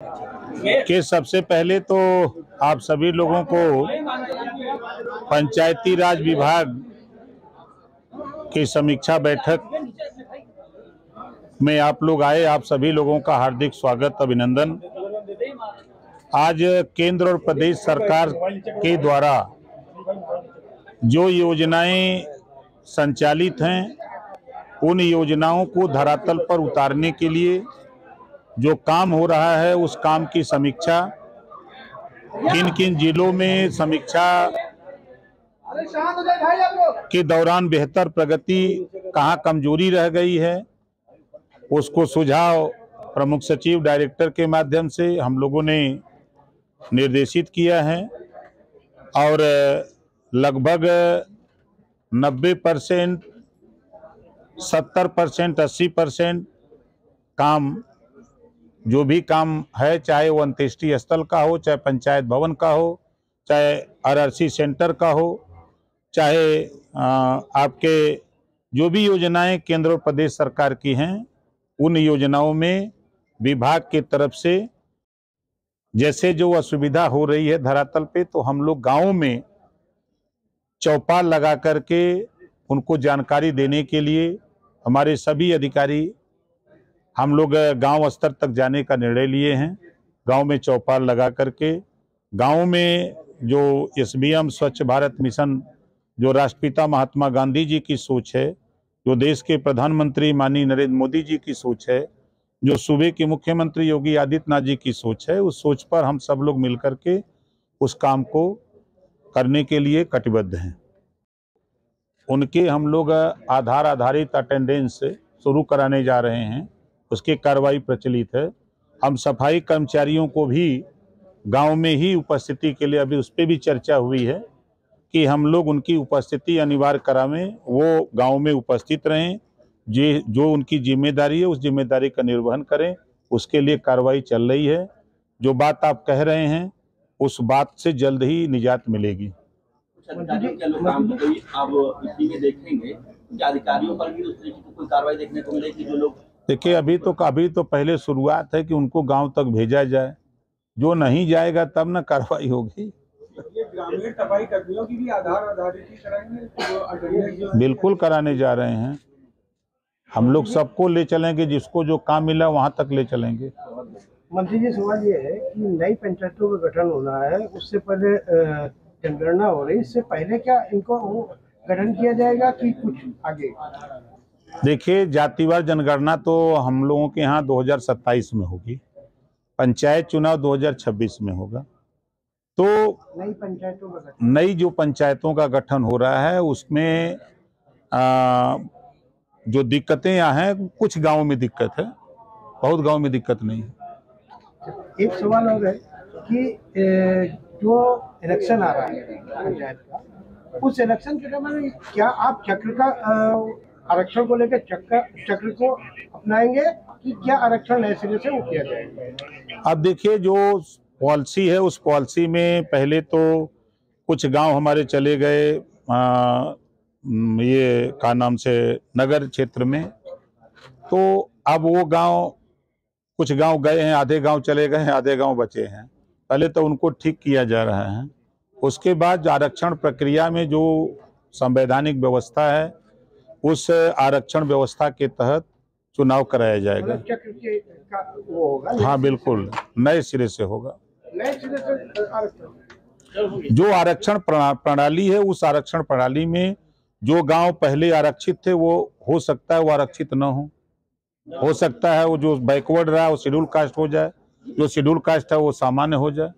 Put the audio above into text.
कि सबसे पहले तो आप सभी लोगों को पंचायती राज विभाग की समीक्षा बैठक में आप लोग आए, आप सभी लोगों का हार्दिक स्वागत, अभिनंदन। आज केंद्र और प्रदेश सरकार के द्वारा जो योजनाएं संचालित हैं, उन योजनाओं को धरातल पर उतारने के लिए जो काम हो रहा है, उस काम की समीक्षा, किन किन जिलों में समीक्षा के दौरान बेहतर प्रगति, कहाँ कमजोरी रह गई है, उसको सुझाव प्रमुख सचिव, डायरेक्टर के माध्यम से हम लोगों ने निर्देशित किया है और लगभग 90%, 70%, 80% काम, जो भी काम है, चाहे वो अंत्येष्टि स्थल का हो, चाहे पंचायत भवन का हो, चाहे आरआरसी सेंटर का हो, चाहे आपके जो भी योजनाएं केंद्र और प्रदेश सरकार की हैं, उन योजनाओं में विभाग की तरफ से जैसे जो असुविधा हो रही है धरातल पे, तो हम लोग गाँव में चौपाल लगा करके उनको जानकारी देने के लिए हमारे सभी अधिकारी, हम लोग गांव स्तर तक जाने का निर्णय लिए हैं। गांव में चौपाल लगा करके गांव में जो SBM स्वच्छ भारत मिशन, जो राष्ट्रपिता महात्मा गांधी जी की सोच है, जो देश के प्रधानमंत्री माननीय नरेंद्र मोदी जी की सोच है, जो सूबे के मुख्यमंत्री योगी आदित्यनाथ जी की सोच है, उस सोच पर हम सब लोग मिलकर के उस काम को करने के लिए कटिबद्ध हैं। उनके हम लोग आधार आधारित अटेंडेंस शुरू कराने जा रहे हैं, उसकी कार्रवाई प्रचलित है। हम सफाई कर्मचारियों को भी गांव में ही उपस्थिति के लिए, अभी उस पर भी चर्चा हुई है कि हम लोग उनकी उपस्थिति अनिवार्य करावें, वो गांव में उपस्थित रहें, जो उनकी जिम्मेदारी है उस जिम्मेदारी का निर्वहन करें, उसके लिए कार्रवाई चल रही है। जो बात आप कह रहे हैं, उस बात से जल्द ही निजात मिलेगी। आप इसी में देखेंगे कि अधिकारियों पर भी उस तरीके की कोई कार्रवाई देखने को मिलेगी? जो लोग, देखिए, अभी तो पहले शुरुआत है कि उनको गांव तक भेजा जाए, जो नहीं जाएगा तब ना कार्रवाई होगी। ये ग्रामीण सफाई कर्मियों की भी आधार आधारित कराएंगे? बिल्कुल कराने जा रहे हैं। हम लोग सबको ले चलेंगे, जिसको जो काम मिला वहां तक ले चलेंगे। मंत्री जी, सवाल ये है कि नई पंचायतों का गठन होना है, उससे पहले जनगणना हो रही, इससे पहले क्या इनको गठन किया जाएगा कि कुछ आगे? देखिए, जातिवार जनगणना तो हम लोगों के यहाँ 2027 में होगी, पंचायत चुनाव 2026 में होगा। तो नई जो पंचायतों का गठन हो रहा है, उसमें जो दिक्कतें यहाँ हैं, कुछ गांव में दिक्कत है, बहुत गांव में दिक्कत नहीं है। एक सवाल और है कि जो इलेक्शन आ रहा है पंचायत का, उस इलेक्शन के दौरान क्या आप चक्र का आरक्षण को लेकर चक्र को अपनाएंगे कि क्या आरक्षण नए सिरे से वो किया जाएगा? अब देखिए, जो पॉलिसी है उस पॉलिसी में पहले तो कुछ गांव हमारे चले गए, ये का नाम से नगर क्षेत्र में, तो अब वो गांव, कुछ गांव गए हैं, आधे गांव चले गए हैं, आधे गांव बचे हैं। पहले तो उनको ठीक किया जा रहा है, उसके बाद आरक्षण प्रक्रिया में जो संवैधानिक व्यवस्था है, उस आरक्षण व्यवस्था के तहत चुनाव कराया जाएगा। वो होगा? हाँ, बिल्कुल नए सिरे से होगा। नए सिरे से आरक्षण, जो आरक्षण प्रणाली है, उस आरक्षण प्रणाली में जो गांव पहले आरक्षित थे, वो हो सकता है वो आरक्षित न हो सकता है वो जो बैकवर्ड रहा है वो शेड्यूल कास्ट हो जाए, जो शेड्यूल कास्ट है वो सामान्य हो जाए।